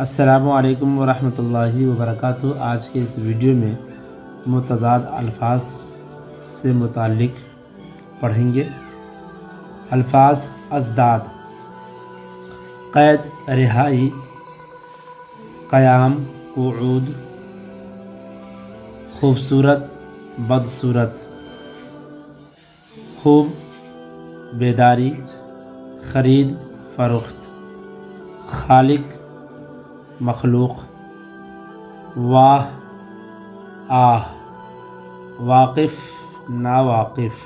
السلام علیکم ورحمۃ اللہ وبرکاتہ۔ آج کے اس ویڈیو میں متضاد الفاظ سے متعلق پڑھیں گے۔ الفاظ ازداد: قید، رہائی، قیام، قعود، خوبصورت، بدصورت، خوب، بیداری، خرید فروخت، خالق، مخلوق، واہ، آہ، واقف، ناواقف،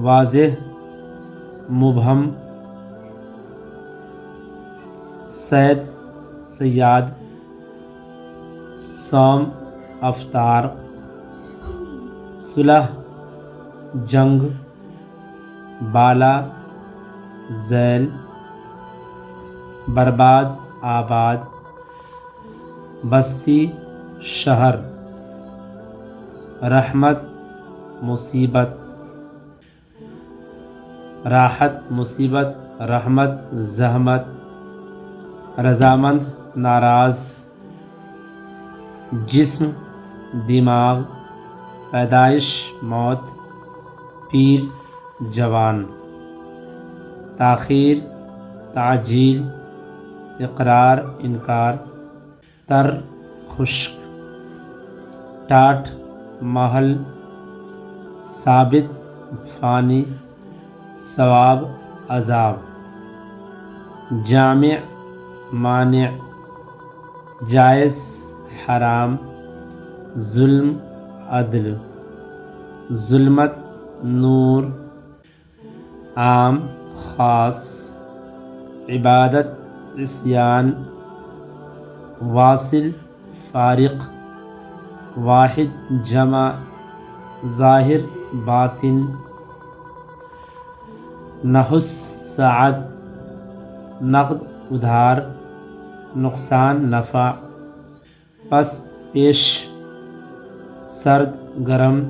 واضح، مبہم، صید، صیاد، صوم، افطار، صلح، جنگ، بالا، ذیل، برباد، آباد، بستی، شہر، رحمت، مصیبت، راحت، مصیبت، رحمت، زحمت، رضامند، ناراض، جسم، دماغ، پیدائش، موت، پیر، جوان، تاخیر، تعجیل، اقرار، انکار، تر، خشک، ٹاٹ، محل، ثابت، فانی، ثواب، عذاب، جامع، مانع، جائز، حرام، ظلم، عدل، ظلمت، نور، عام، خاص، عبادت، عصیان، واصل، فارق، واحد، جمع، ظاہر، باطن، نحس، ساعت، نقد، ادھار، نقصان، نفع، پس، پیش، سرد، گرم،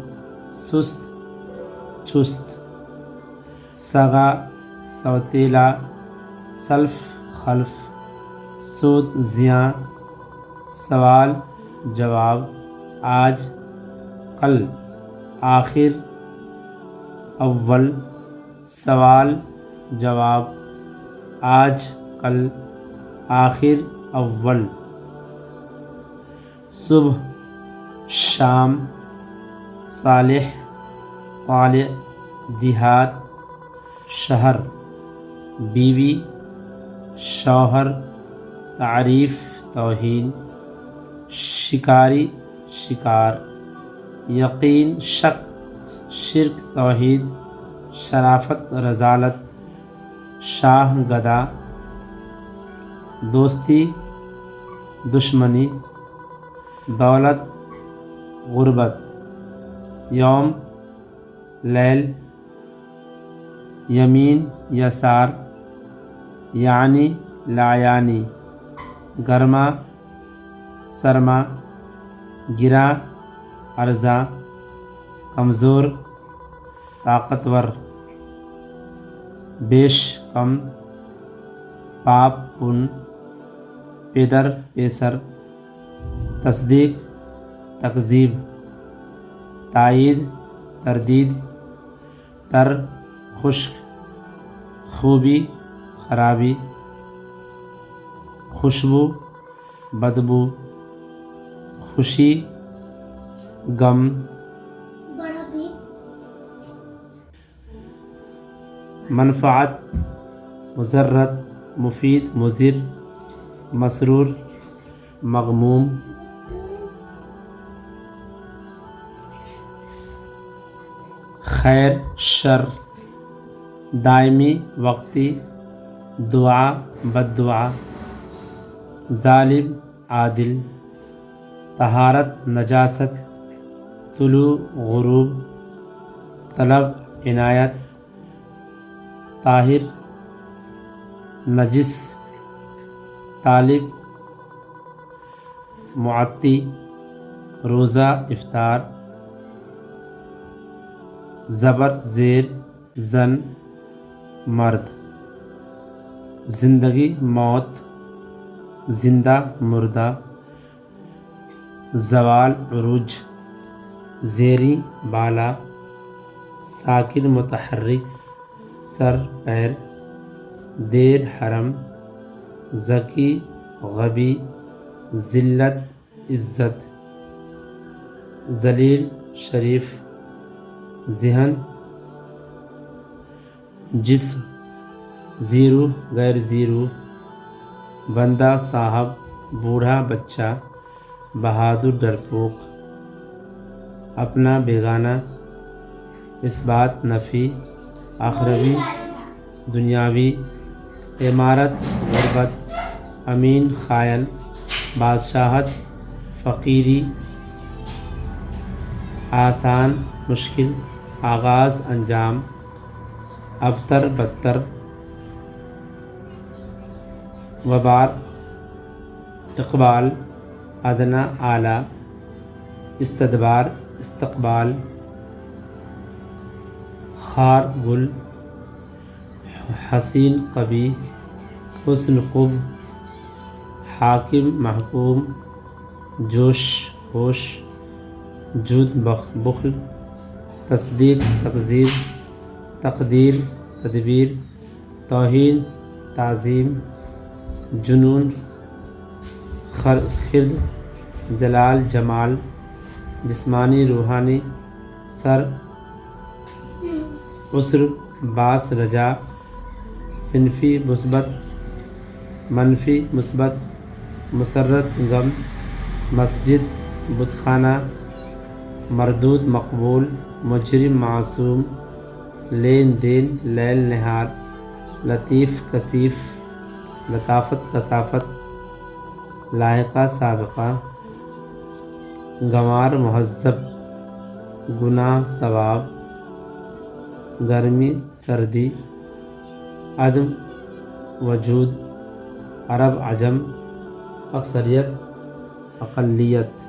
سست، چست، سگا، سوتیلا، سلف، خلف، سود، زیاں، سوال، جواب، آج، کل، آخر، اول، سوال، جواب، آج، کل، آخر، اول، صبح، شام، صالح، طالع، دیہات، شہر، بیوی، شوہر، تعریف، توہین، شکاری، شکار، یقین، شک، شرک، توحید، شرافت، رذالت، شاہ، گدا، دوستی، دشمنی، دولت، غربت، یوم، لیل، یمین، یسار، یعنی، لا یعنی، گرما، سرما، گرا، عرضہ، کمزور، طاقتور، بیش، کم، پاپ، پن، پیدر، پیسر، تصدیق، تکذیب، تائید، تردید، تر، خشک، خوبی، خرابی، خوشبو، بدبو، خوشی، غم، منفعت، مضرت، مفید، مضر، مسرور، مغموم، خیر، شر، دائمی، وقتی، دعا، بد دعا، ظالم، عادل، طہارت، نجاست، طلوع، غروب، طلب، عنایت، طاہر، نجس، طالب، معطی، روزہ، افطار، زبر، زیر، زن، مرد، زندگی، موت، زندہ مردہ، زوال عروج، زیریں بالا، ساکن متحرک، سر پیر، دیر حرم، ذکی غبی، ذلت عزت، ذلیل شریف، ذہن جسم، زیرو غیر زیرو، بندہ صاحب، بوڑھا بچہ، بہادر ڈرپوک، اپنا بیگانہ، اثبات نفی، اخروی دنیاوی، امارت غربت، امین خائن، بادشاہت فقیری، آسان مشکل، آغاز انجام، ابتر بدتر، وبار اقبال، ادنیٰ اعلیٰ، استدبار استقبال، خار گل، حسین قبیح، حسن قبح، حاکم محکوم، جوش ہوش، جود بخل، تصدیق تکذیب، تقدیر تدبیر، توہین تعظیم، جنون خرد، جلال جمال، جسمانی روحانی، سر عسر، باس رجا، صنفی مثبت منفی مثبت، مسرت غم، مسجد بت خانہ، مردود مقبول، مجرم معصوم، لین دین لیل نہار، لطیف کثیف، لطافت کثافت، لاحقہ سابقہ، گنوار مہذب، گناہ ثواب، گرمی سردی، عدم وجود، عرب عجم، اکثریت اقلیت۔